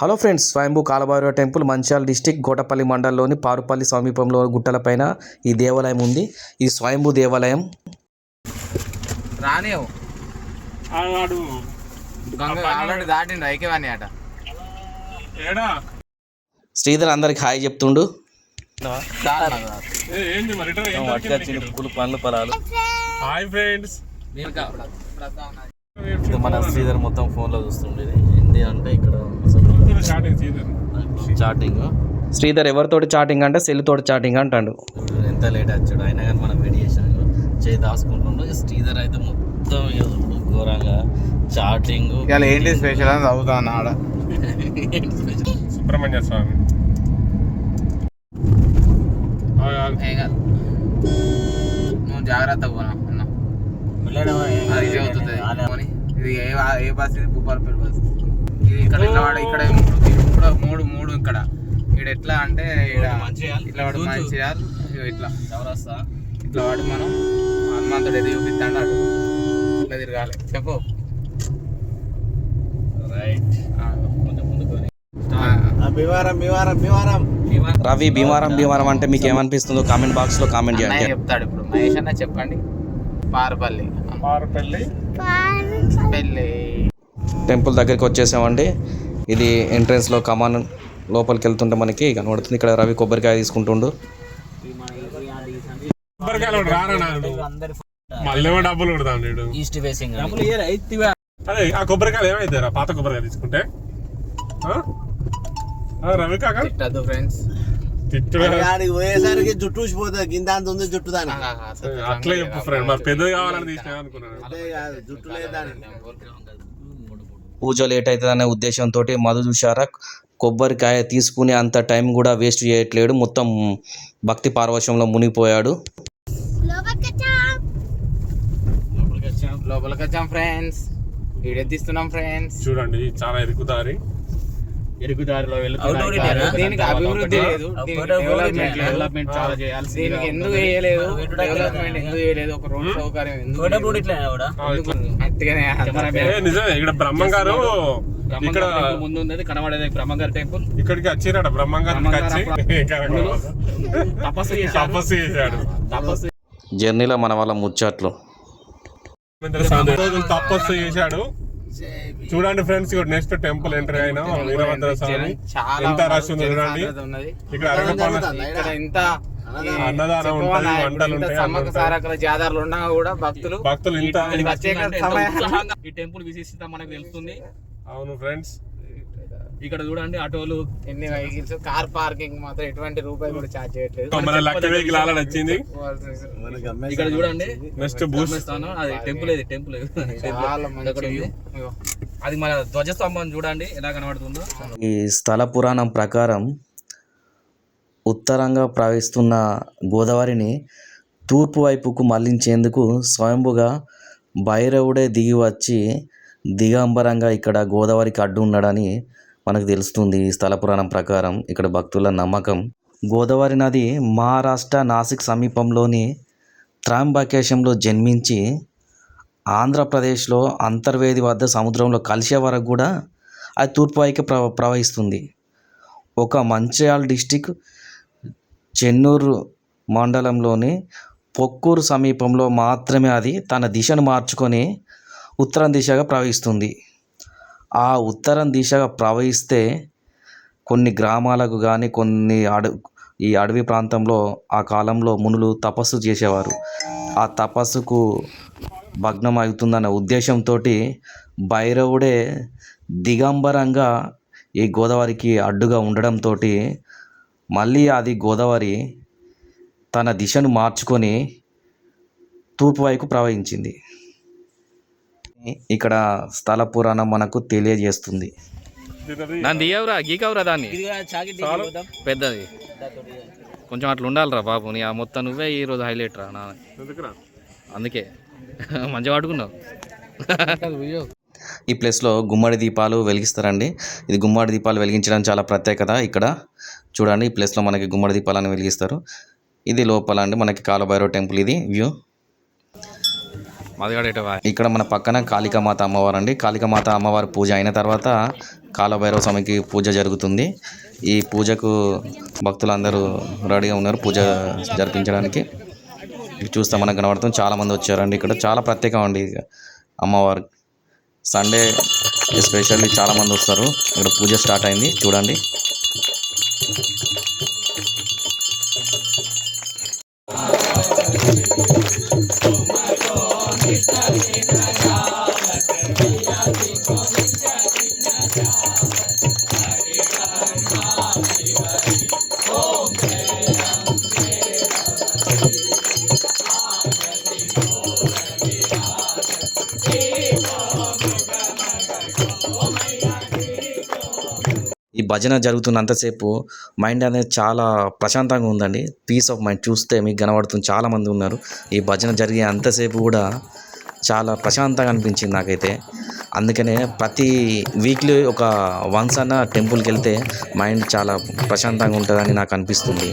Hello friends, స్వయంభూ Kalabhairava temple Mancherial district గోటపల్లి మండలంలోని పారుపల్లి సమీపంలో గుట్టలపైన ఈ దేవాలయం ఉంది. ఈ స్వయంభూ దేవాలయం శ్రీధర్ అందరికి హాయ్ చెప్తుండు. పనులు పొలాలు మన శ్రీధర్ మొత్తం ఫోన్లో చూస్తుండేది. ఏంటి అంటే ఇక్కడ చాటింగ్. శ్రీధర్ ఎవరితోటి చాటింగ్ అంటే సెల్ తోటి చాటింగ్ అంటాడు. ఎంత లేట్ వచ్చాడు అయినా కానీ మనం మెడిటేషన్ చేయి దాచుకుంటుండో. శ్రీధర్ అయితే మొత్తం ఘోరంగా చాటింగ్. ఏంటి స్పెషల్ అని చదువుతాను ఆడ. సుబ్రహ్మణ్య స్వామి నువ్వు జాగ్రత్తగా పోనా. ఇది ఏ బస్? ఇది భూపాలపల్లి బస్. ఇది ఇక్కడ ఇట్లా వాడు ఇక్కడ మూడు ఇక్కడ ఇక్కడ ఎట్లా అంటే ఇట్లా వాడు మంచిర్యాల ఇట్లా ఇట్లా వాడు మనం హనుమంతుడు ఏది చూపిస్తాడు అటు ఇట్లా తిరగాలి. చెప్పు రవి భీమారం అంటే మీకు ఏమనిపిస్తుందో కామెంట్ బాక్స్ లో కామెంట్ చేయండి. చెప్తాడు ఇప్పుడు మహేష్ అన్న. చెప్పండి. పారుపల్లి టెంపుల్ దగ్గరికి వచ్చేసామండి. ఇది ఎంట్రన్స్ లో కమాన్ లోపలికి వెళ్తుంటే మనకి కనబడుతుంది. ఇక్కడ రవి కొబ్బరికాయ తీసుకుంటుండు. ఈస్ట్ ఫేసింగ్ కొబ్బరికాయలు ఏమైతే పాత కొబ్బరికాయ తీసుకుంటే రవి కాక ఫ్రెండ్స్ పోయేసరికి జుట్టు ఊసిపోతుంది. కింద అంత ఉంది జుట్టు దాని. అట్లా చెప్పు ఫ్రెండ్. మరి పెద్దది కావాలని తీసుకున్నాను. జుట్టు లేదా పూజ లేట్ అవుతుంది అనే ఉద్దేశంతో మధు చూశారా కొబ్బరికాయ తీసుకునే అంత టైం కూడా వేస్ట్ చేయట్లేడు. మొత్తం భక్తి పారవశ్యంలో మునిగిపోయాడు. లోపలికి వచ్చాం ఫ్రెండ్స్. వీడియో తీస్తున్నాం ఫ్రెండ్స్. చూడండి చాలా ఎరుగుదారిలో దీనికి అభివృద్ధి లేదు. డెవలప్మెంట్ చాలా చేయాలి. దీనికి ఎందుకు చేయలేదు? డెవలప్మెంట్ ఎందుకు చేయలేదు? ఒక రోడ్ సౌకర్యం ఇక్కడ బ్రహ్మంగారు ఇక్కడ ముందు ఉన్నది కనబడేది బ్రహ్మంగారి టెంపుల్. ఇక్కడికి వచ్చిరాడు బ్రహ్మంగారు తపస్సు చేశాడు. జర్నీలో మన వాళ్ళ ముచ్చట్లు తపస్సు చేశాడు. చూడండి ఫ్రెండ్స్, ఇక్కడ నెక్స్ట్ టెంపుల్ ఎంట్రీ అయినా వీరభద్ర స్వామి. ఎంత రష్ ఉంది చూడండి. ఇక్కడ అన్నదానం ఉంటుంది, వంటలు ఉంటాయి. జాతరలు ఉన్నా కూడా భక్తులు ఇంత ఈ టెంపుల్ విశిష్టత మనకు తెలుస్తుంది. అవును ఫ్రెండ్స్. ఇక్కడ చూడండి ఆటోలు ఎన్ని వెహికల్స్. కార్ పార్కింగ్ మాత్రం ఎటువంటి రూపాయి కూడా చార్జ్ చేయట్లేదు. వచ్చింది. ఇక్కడ చూడండి నెక్స్ట్ స్థానం. అది టెంపుల్. అది మన ధ్వజస్తంభం చూడండి ఎలా కనబడుతుందో. ఈ స్థల పురాణం ప్రకారం ఉత్తరంగా ప్రవహిస్తున్న గోదావరిని తూర్పు వైపుకు మళ్లించేందుకు స్వయంభుగా భైరవుడే దిగి వచ్చి దిగంబరంగా ఇక్కడ గోదావరికి అడ్డు ఉన్నాడని మనకు తెలుస్తుంది. ఈ స్థల పురాణం ప్రకారం ఇక్కడ భక్తుల నమ్మకం. గోదావరి నది మహారాష్ట్ర నాసిక్ సమీపంలోని త్రయంబకేశంలో జన్మించి ఆంధ్రప్రదేశ్లో అంతర్వేది వద్ద సముద్రంలో కలిసే వరకు కూడా అది తూర్పు వైపు ప్రవహిస్తుంది. ఒక మంచిర్యాల డిస్టిక్ చెన్నూరు మండలంలోని పొక్కూరు సమీపంలో మాత్రమే అది తన దిశను మార్చుకొని ఉత్తరం దిశగా ప్రవహిస్తుంది. ఆ ఉత్తరం దిశగా ప్రవహిస్తే కొన్ని గ్రామాలకు కానీ ఈ అడవి ప్రాంతంలో ఆ కాలంలో మునులు తపస్సు చేసేవారు. ఆ తపస్సుకు భగ్నం అవుతుందన్న ఉద్దేశంతో భైరవుడే దిగంబరంగా ఈ గోదావరికి అడ్డుగా ఉండడంతో మళ్ళీ అది గోదావరి తన దిశను మార్చుకొని తూర్పు వైపు ప్రవహించింది. ఇక్కడ స్థల పురాణం మనకు తెలియజేస్తుంది. దాన్ని దిగవురా గీకవురా దాన్ని పెద్దది కొంచెం అట్లా ఉండాలిరా బాబు. నీ ఆ మొత్తం నువ్వే ఈరోజు హైలైట్ రా నాన్న. అందుకే మంచిగా పట్టుకున్నావు. ఈ ప్లేస్లో గుమ్మడి దీపాలు వెలిగిస్తారండి. ఇది గుమ్మడి దీపాలు వెలిగించడం చాలా ప్రత్యేకత. ఇక్కడ చూడండి ఈ ప్లేస్లో మనకి గుమ్మడి దీపాలను వెలిగిస్తారు. ఇది లోపల అండి మనకి కాలభైరవ టెంపుల్. ఇది వ్యూ. ఇక్కడ మన పక్కన కాళికామాత అమ్మవారు అండి. కాళికామాత అమ్మవారి పూజ అయిన తర్వాత కాలభైరవ స్వామికి పూజ జరుగుతుంది. ఈ పూజకు భక్తులందరూ రెడీగా ఉన్నారు పూజ జరిపించడానికి. చూస్తే మనకు కనబడుతుంది చాలామంది వచ్చారండి. ఇక్కడ చాలా ప్రత్యేకం అండి అమ్మవారు. సండే ఎస్పెషల్లీ చాలామంది వస్తారు. ఇక్కడ పూజ స్టార్ట్ అయింది చూడండి. ఈ భజన జరుగుతున్నంతసేపు మైండ్ అనేది చాలా ప్రశాంతంగా ఉందండి. పీస్ ఆఫ్ మైండ్ చూస్తే మీకు కనబడుతుంది చాలామంది ఉన్నారు. ఈ భజన జరిగే అంతసేపు కూడా చాలా ప్రశాంతంగా అనిపించింది నాకైతే. అందుకనే ప్రతి వీక్లీ ఒక వన్స్ అన్న టెంపుల్కి వెళ్తే మైండ్ చాలా ప్రశాంతంగా ఉంటుందని నాకు అనిపిస్తుంది.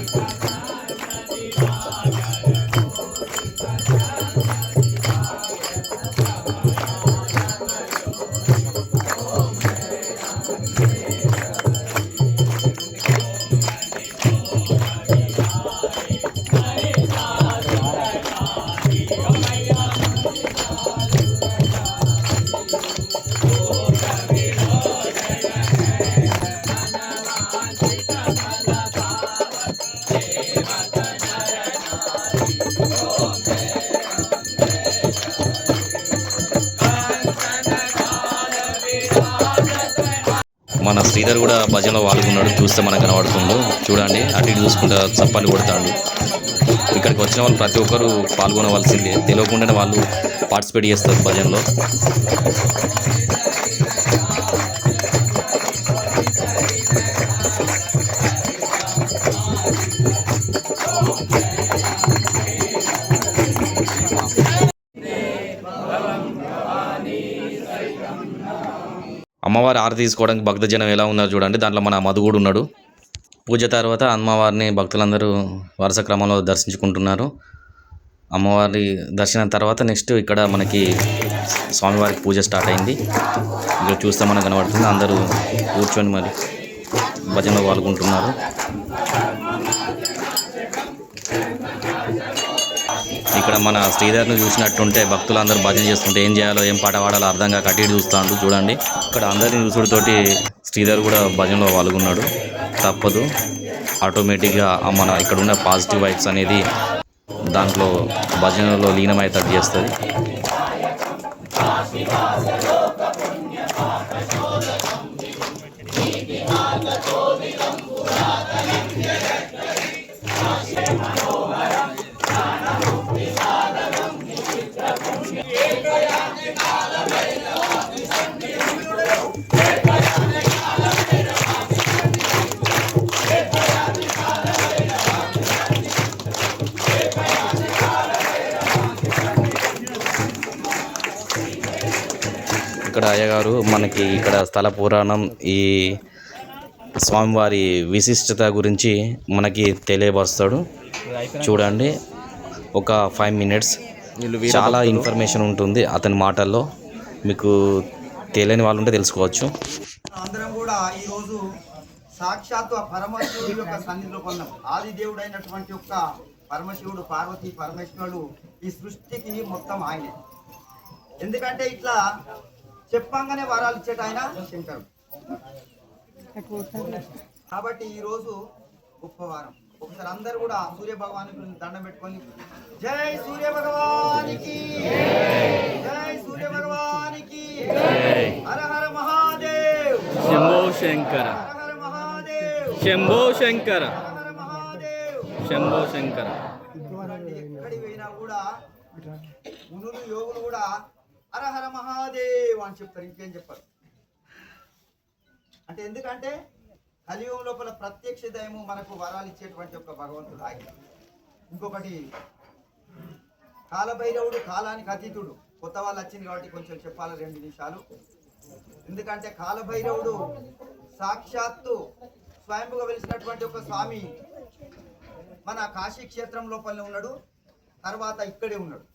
మన శ్రీధర్ కూడా భజనలో పాల్గొన్నాడు. చూస్తే మనకు కనబడుతుండు చూడండి. అటు ఇటు చూసుకుంటా చప్పాలు కొడతాడు. ఇక్కడికి వచ్చిన వాళ్ళు ప్రతి ఒక్కరు పాల్గొనవలసిందే. తెలియకుండానే వాళ్ళు పార్టిసిపేట్ చేస్తారు భజనలో. అమ్మవారి ఆరతి తీసుకోవడానికి భక్తజనం ఎలా ఉన్నారు చూడండి. దాంట్లో మన మధు కూడా ఉన్నాడు. పూజ తర్వాత అమ్మవారిని భక్తులందరూ వరుస క్రమంలో దర్శించుకుంటున్నారు. అమ్మవారి దర్శనం తర్వాత నెక్స్ట్ ఇక్కడ మనకి స్వామివారికి పూజ స్టార్ట్ అయింది. ఇక్కడ చూస్తే మనకు కనబడుతుంది. అందరూ కూర్చొని మరి భజనలో పాల్గొంటున్నారు. ఇక్కడ మన శ్రీధర్ని చూసినట్టుంటే భక్తులందరూ భజన చేస్తుంటే ఏం చేయాలో ఏం పాట పాడాలో అర్థం కాక అటు ఇటు చూస్తాడు చూడండి. ఇక్కడ అందరిని చూసుడుతోటి శ్రీధర్ కూడా భజనలో పాల్గొన్నాడు. తప్పదు, ఆటోమేటిక్గా మన ఇక్కడ ఉన్న పాజిటివ్ వైబ్స్ అనేది దాంట్లో భజనలో లీనమైతే చేస్తుంది. ఇక్కడ అయ్యగారు మనకి ఇక్కడ స్థల పురాణం, ఈ స్వామివారి విశిష్టత గురించి మనకి తెలియపరుస్తాడు. చూడండి, ఒక 5 minutes చాలా ఇన్ఫర్మేషన్ ఉంటుంది అతని మాటల్లో. మీకు తెలియని వాళ్ళు ఉంటే తెలుసుకోవచ్చు. అందరం కూడా ఈరోజు సాక్షాత్తు ఆ పరమశివుడి యొక్క సన్నిధిలో కొన్నాం. ఆది దేవుడైనటువంటి యొక్క పరమశివుడు, పార్వతీ పరమేశ్వరుడు ఈ సృష్టికి మొత్తం ఆయనే. ఎందుకంటే ఇట్లా చెప్పంగానే వరాలు ఇచ్చేట ఆయన శంకరుడు. కాబట్టి ఈరోజు గొప్ప వారం. ఒకసారి అందరు కూడా సూర్య భగవానికి దండం పెట్టుకొని జై సూర్య భగవానికి, జై సూర్య భగవానికి, హర హర మహాదేవ్, శంభో శంకర, హర హర మహాదేవ్, శంభో శంకర, హర హర మహాదేవ్, శంభో శంకర. ఎక్కడికి పోయినా కూడా మునులు యోగులు కూడా హర హర మహాదేవ్ అని చెప్తారు, ఇంకేం చెప్పారు. అంటే ఎందుకంటే కలియుగం లోపల ప్రత్యక్ష దైవము మనకు వరాలు ఇచ్చేటువంటి ఒక భగవంతుడు ఆయన. ఇంకొకటి కాలభైరవుడు, కాలానికి అతీతుడు. కొత్త వాళ్ళు వచ్చింది కాబట్టి కొంచెం చెప్పాలి 2 నిమిషాలు. ఎందుకంటే కాలభైరవుడు సాక్షాత్తు స్వయంగా వెలిసినటువంటి ఒక స్వామి మన కాశీ క్షేత్రం లోపలనే ఉన్నాడు. తర్వాత ఇక్కడే ఉన్నాడు.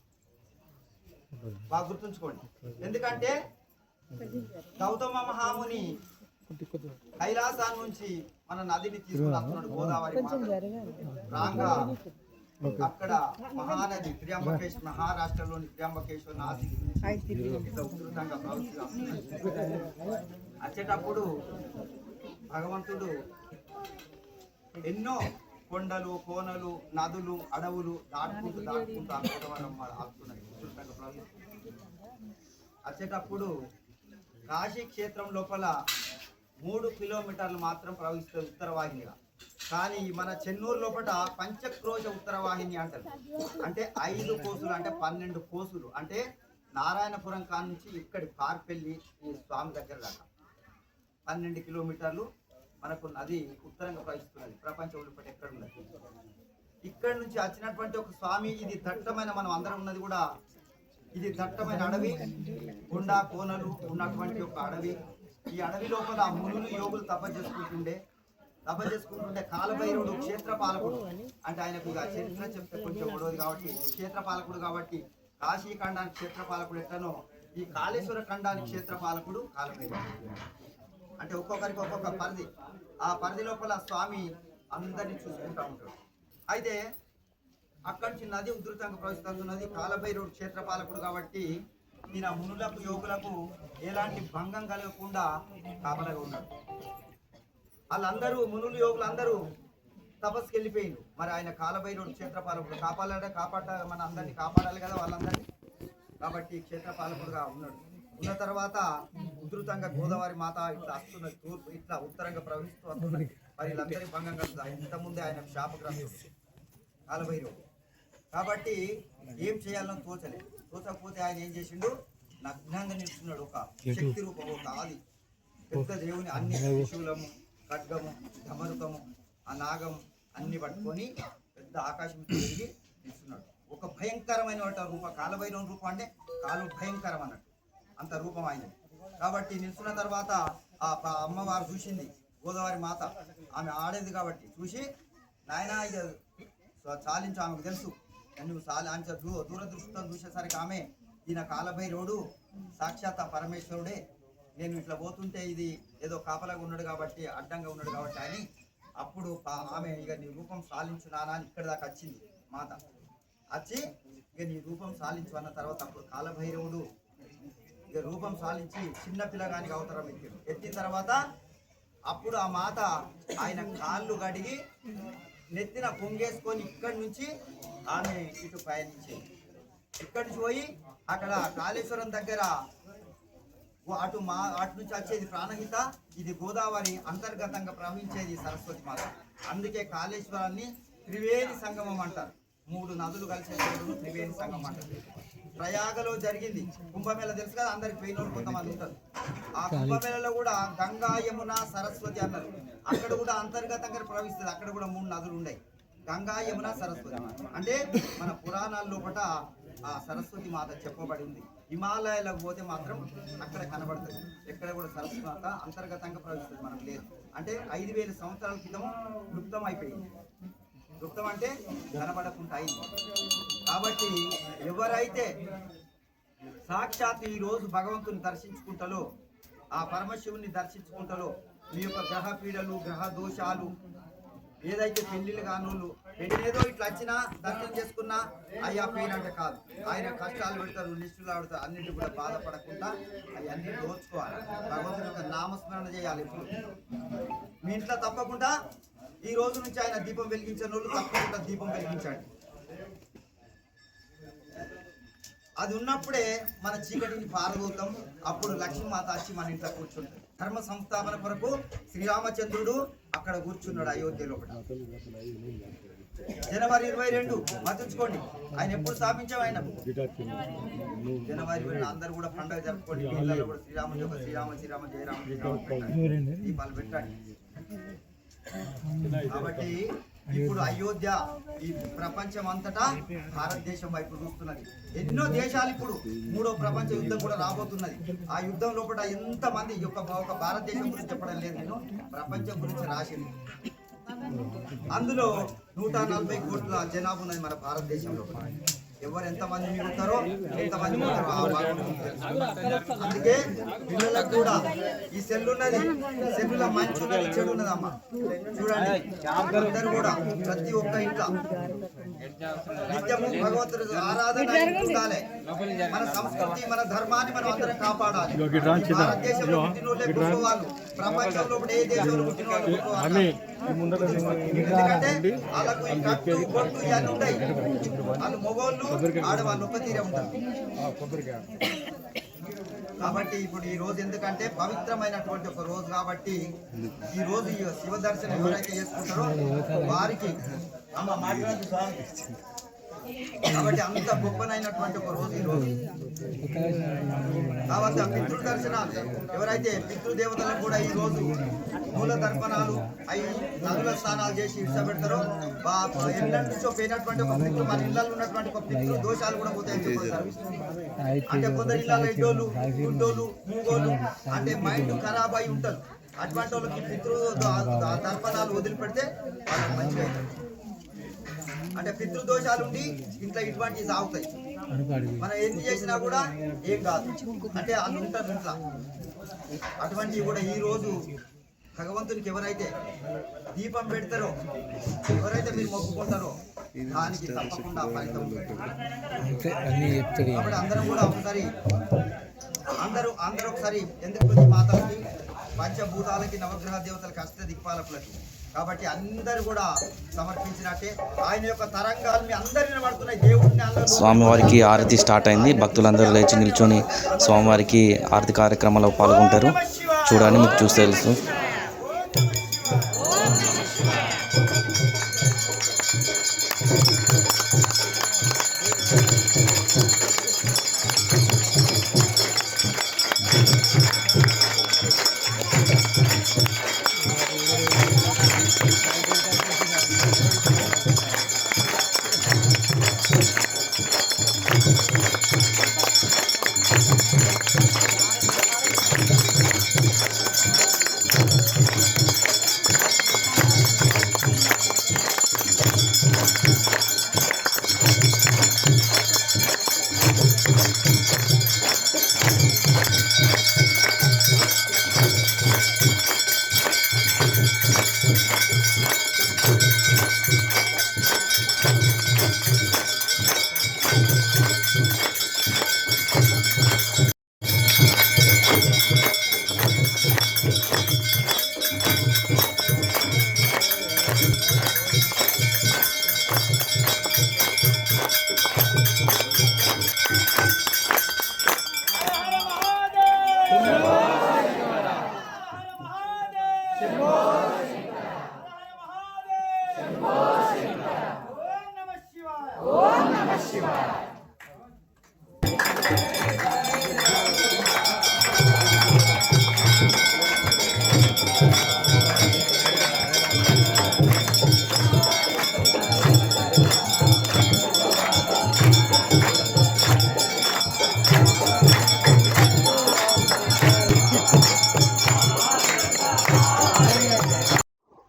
బాగా గుర్తుంచుకోండి. ఎందుకంటే గౌతమ మహాముని కైలాసాన్ని నుంచి మన నదిని తీసుకుని వస్తున్నాడు గోదావరి రాంగా అక్కడ మహానది త్ర్యంబకేశ్వర్, మహారాష్ట్రలోని త్ర్యంబకేశ్వర్ నాసిక్ ఇట్లా ఉధృతంగా వచ్చేటప్పుడు భగవంతుడు ఎన్నో కొండలు, కోనలు, నదులు, అడవులు దాటుకుంటూ ఆ గోదావరం ఆపుతున్నాయి ఉధృతంగా ప్రవహిస్తుంది. వచ్చేటప్పుడు కాశీ క్షేత్రం లోపల 3 కిలోమీటర్లు మాత్రం ప్రవహిస్తుంది ఉత్తర వాహినిగా. కానీ మన చెన్నూరు లోపల పంచక్రోశ ఉత్తర వాహిని అంటారు. అంటే 5 కోసులు, అంటే 12 కోసులు, అంటే నారాయణపురం కా నుంచి ఇక్కడి పార్పెల్లి ఈ స్వామి దగ్గర దాకా 12 కిలోమీటర్లు మనకు నది ఉత్తరంగా ప్రవహిస్తున్నది. ప్రపంచంలో పట్టి ఎక్కడ ఉన్నది. ఇక్కడ నుంచి వచ్చినటువంటి ఒక స్వామి, ఇది దట్టమైన, మనం అందరం ఉన్నది కూడా ఇది దట్టమైన అడవి, కొండ కోనలు ఉన్నటువంటి ఒక అడవి. ఈ అడవి లోపల మునులు యోగులు తపస్సు చేసుకుంటుంటే కాలభైరవుడు క్షేత్రపాలకుడు, అంటే ఆయనకు ఇక చరిత్ర చెప్తే కొంచెం గొడవది కాబట్టి క్షేత్రపాలకుడు కాబట్టి కాశీ ఖండానికి క్షేత్రపాలకుడు ఎట్లనో ఈ కాళేశ్వర ఖండానికి క్షేత్రపాలకుడు కాలభైరవుడు. అంటే ఒక్కొక్కరికి ఒక్కొక్క పరిధి, ఆ పరిధి లోపల స్వామి అందరినీ చూసుకుంటూ ఉంటాడు. అయితే అక్కడి నుంచి నది ఉధృతంగా ప్రవహిస్తున్నది. కాలభైరవుడు క్షేత్రపాలకుడు కాబట్టి ఈయన మునులకు యోగులకు ఎలాంటి భంగం కలగకుండా కాపలాగా ఉన్నాడు. వాళ్ళందరూ మునులు యోగులు అందరూ తపస్సుకి వెళ్ళిపోయిండు. మరి ఆయన కాలభైరవుడు క్షేత్రపాలకుడు మన అందరినీ కాపాడాలి కదా వాళ్ళందరినీ. కాబట్టి క్షేత్రపాలకుడుగా ఉన్నాడు. ఉన్న తర్వాత ఉధృతంగా గోదావరి మాత ఇట్లా వస్తున్నది, తూర్పు ఇట్లా ఉత్తరంగా ప్రవహిస్తూ వస్తున్నది. మరి వీళ్ళందరి భంగం కలుగుతుంది. ఇంతకుముందే ఆయన శాపగ్రస్తుడు కాలభైరవుడు కాబట్టి ఏం చేయాలో తోచకపోతే ఆయన ఏం చేసిండు, నగ్నంగా నిలుచున్నాడు. ఒక శక్తి రూపం, ఒక ఆది పెద్ద దేవుని అన్ని త్రిశూలము, ఖడ్గము, ధమరుకము, ఆ నాగం అన్ని పట్టుకొని పెద్ద ఆకాశం తిరిగి నిలుచున్నాడు. ఒక భయంకరమైన రూపం, కాలభైరవ రూపం అంటే కాలు భయంకరం అన్నట్టు, అంత రూపం ఆయన. కాబట్టి నిలుచున్న తర్వాత ఆ అమ్మవారు చూసింది, గోదావరి మాత, ఆమె ఆడేది కాబట్టి చూసి, నాయన ఇక చాలించు, ఆమెకు తెలుసు నువ్వు అంచ దూరదృష్టితో చూసేసరికి ఆమె ఈయన కాలభైరవుడు సాక్షాత్ పరమేశ్వరుడే, నేను ఇట్లా పోతుంటే ఇది ఏదో కాపలాగా ఉన్నాడు కాబట్టి, అడ్డంగా ఉన్నాడు కాబట్టి అని అప్పుడు ఆమె ఇక నీ రూపం సాలించు నానా అని ఇక్కడ దాకా వచ్చింది మాత. వచ్చి ఇక నీ రూపం సాలించు అన్న తర్వాత అప్పుడు కాలభైరవుడు ఇక రూపం సాలించి చిన్న పిల్లగానికి అవతారం ఎత్తిన తర్వాత అప్పుడు ఆ మాత ఆయన కాళ్ళు కడిగి నెత్తిన పొంగేసుకొని ఇక్కడి నుంచి ఆమె ఇటు పయనించేది. ఇక్కడి నుంచి పోయి అక్కడ కాళేశ్వరం దగ్గర అటు నుంచి వచ్చేది ప్రాణహిత, ఇది గోదావరి అంతర్గతంగా ప్రవహించేది సరస్వతి మాత. అందుకే కాళేశ్వరాన్ని త్రివేణి సంగమం అంటారు. 3 నదులు కలిసే త్రివేణి సంగమం అంటారు. ప్రయాగలో జరిగింది కుంభమేళ, తెలుసు కదా అందరికి పోయినోళ్ళు కొంతమంది ఉంటారు. ఆ కుంభమేళలో కూడా గంగా, యమున, సరస్వతి అన్నారు. అక్కడ కూడా అంతర్గతంగా ప్రవహిస్తుంది. అక్కడ కూడా 3 నదులు ఉన్నాయి, గంగా, యమున, సరస్వతి. అంటే మన పురాణాల లోపల ఆ సరస్వతి మాత చెప్పబడి ఉంది. హిమాలయాలకు పోతే మాత్రం అక్కడ కనబడుతుంది. ఎక్కడ కూడా సరస్వతి మాత అంతర్గతంగా ప్రవహిస్తుంది, మనకు లేదు. అంటే 5000 సంవత్సరాల క్రితం లుప్తం అయిపోయింది. లుప్తం అంటే కనబడకుండా అయింది. కాబట్టి ఎవరైతే సాక్షాత్ ఈ రోజు భగవంతుని దర్శించుకుంటారో, ఆ పరమశివుని దర్శించుకుంటారో, మీ యొక్క గ్రహ పీడలు, గ్రహ దోషాలు, ఏదైతే పెళ్లిళ్ళు కానోళ్ళు ఏదో ఇట్లా వచ్చినా దర్శనం చేసుకున్నా అయ్యా పెయిన్ అంటే కాదు, ఆయన కష్టాలు పెడతారు, లిస్టులు ఆడతారు, అన్నింటి కూడా బాధపడకుండా అవన్నీ దోచుకోవాలి. భగవంతుని యొక్క నామస్మరణ చేయాలి. ఎప్పుడు మీ ఇంట్లో తప్పకుండా ఈ రోజు నుంచి ఆయన దీపం వెలిగించిన వాళ్ళు తప్పకుండా దీపం వెలిగించండి. అది ఉన్నప్పుడే మన చీకటిని పారదోతాం. అప్పుడు లక్ష్మీమాత వచ్చి మన ఇంట్లో కూర్చుంటాడు. ధర్మ సంస్థాపన కొరకు శ్రీరామచంద్రుడు అక్కడ కూర్చున్నాడు అయోధ్యలో. జనవరి 22 మర్చించుకోండి, ఆయన ఎప్పుడు స్థాపించాం, ఆయన జనవరి 22 అందరూ కూడా పండుగ జరుపుకోండి. పిల్లలు కూడా శ్రీరామ శ్రీరామ జయరామ దీపాలు పెట్టండి. కాబట్టి ఇప్పుడు అయోధ్య ఈ ప్రపంచం అంతటా భారతదేశం వైపు చూస్తున్నది. ఎన్నో దేశాలు ఇప్పుడు 3వ ప్రపంచ యుద్ధం కూడా రాబోతున్నది. ఆ యుద్ధం లోపల ఎంతమంది ఒక భారతదేశం గురించి చెప్పడం లేదు, నేను ప్రపంచం గురించి రాసింది. అందులో 140 కోట్ల జనాభా ఉన్నది మన భారతదేశంలో. ఎవరు ఎంతమంది మిగులుతారో ఎంతమంది మిగులుతారో ఆ భగవంతుడికి తెలుసు. అందుకే పిల్లలకు కూడా ఈ సెల్ ఉన్నది, సెల్లులో మంచి ఉన్నది చెడు ఉన్నదమ్మా. చూడండి అందరూ కూడా ప్రతి ఒక్క ఇంట్లో నిత్యము భగవంతుడు ఆరాధన ఉండాలి. మన సంస్కృతి మన ధర్మాన్ని మనం అందరం కాపాడాలి. భారతదేశంలో పుట్టిన వాళ్ళే గొప్పవాళ్ళు, ప్రపంచంలో ఇప్పుడు ఏ దేశంలో పుట్టిన వాళ్ళు గొప్పవాళ్ళు. ఎందుకంటే వాళ్ళకు ఈ కట్టు బొట్టు ఇవన్నీ ఉంటాయి. వాళ్ళు మగవాళ్ళు ఆడవాళ్ళు ఒక్క తీరే ఉంటారు. కాబట్టి ఇప్పుడు ఈ రోజు ఎందుకంటే పవిత్రమైనటువంటి ఒక రోజు కాబట్టి ఈ రోజు ఈ శివ దర్శనం ఎవరైతే చేసుకుంటారో వారికి కాబట్టి అంత గొప్పనైనటువంటి ఒక రోజు ఈ రోజు. కాబట్టి ఆ పితృ దర్శనాలు ఎవరైతే పితృదేవతలకు కూడా ఈ రోజు మూల తర్పణాలు అవి నదుల స్నానాలు చేసి ఇష్టపెడతారో ఎన్నటి నుంచో పోయినటువంటి ఒక పితృ మన ఇళ్లలో ఉన్నటువంటి ఒక పితృ దోషాలు కూడా పోతాయని చెప్పారు. అంటే కొందరు ఇళ్ళ ఎడ్డోళ్ళు గుడ్డోళ్ళు మూగోళ్ళు అంటే మైండ్ ఖరాబ్ అయి ఉంటారు. అటువంటి వాళ్ళకి పితృ తర్పణాలు వదిలిపెడితే వాళ్ళకి మంచిగా అవుతుంది. అంటే పితృదోషాలు ఉండి ఇంట్లో ఇటువంటివి సాగుతాయి. మనం ఎన్ని చేసినా కూడా ఏం కాదు. అంటే వాళ్ళు ఉంటారు ఇంట్లో. అటువంటివి కూడా ఈ రోజు భగవంతునికి ఎవరైతే దీపం పెడతారో ఎవరైతే మీరు మొక్కుకుంటారో దానికి తప్పకుండా ఫలితం ఉంటుంది. కాబట్టి అందరం కూడా ఒకసారి అందరూ ఒకసారి ఎందుకు మాతలకి పంచభూతాలకి నవగ్రహ దేవతలకి అష్ట దిక్పాలకులకి కాబట్టి అందరూ కూడా సమర్పించినట్టే ఆయన యొక్క తరంగాలు మీ అందరిని పడుతున్నాయి. దేవుడిని స్వామివారికి ఆరతి స్టార్ట్ అయింది. భక్తులందరూ లేచి నిల్చొని స్వామివారికి ఆరతి కార్యక్రమంలో పాల్గొంటారు. చూడండి, మీకు చూస్తే తెలుసు.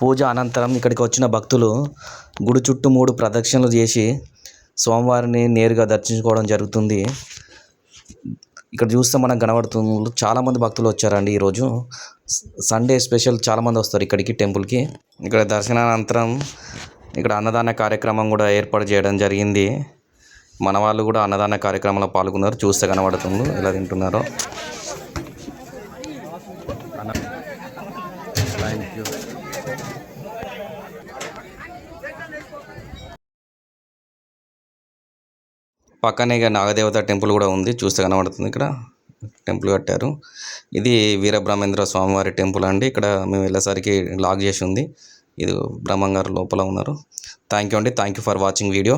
పూజ అనంతరం ఇక్కడికి వచ్చిన భక్తులు గుడి చుట్టూ 3 ప్రదక్షిణలు చేసి స్వామివారిని నేరుగా దర్శించుకోవడం జరుగుతుంది. ఇక్కడ చూస్తే మనకు కనబడుతుంది చాలామంది భక్తులు వచ్చారండి. ఈరోజు సండే స్పెషల్ చాలామంది వస్తారు ఇక్కడికి టెంపుల్కి. ఇక్కడ దర్శనానంతరం ఇక్కడ అన్నదాన కార్యక్రమం కూడా ఏర్పాటు చేయడం జరిగింది. మన వాళ్ళు కూడా అన్నదాన కార్యక్రమంలో పాల్గొన్నారు. చూస్తే కనబడుతుంది ఎలా తింటున్నారో. పక్కనే ఇక నాగదేవత టెంపుల్ కూడా ఉంది. చూస్తే కనబడుతుంది. ఇక్కడ టెంపుల్ కట్టారు. ఇది వీరబ్రహ్మేంద్ర స్వామివారి టెంపుల్ అండి. ఇక్కడ మేము వెళ్ళేసరికి లాక్ చేసి ఉంది. ఇది బ్రహ్మంగారు లోపల ఉన్నారు. థ్యాంక్ యూ అండి. Thank you for watching video.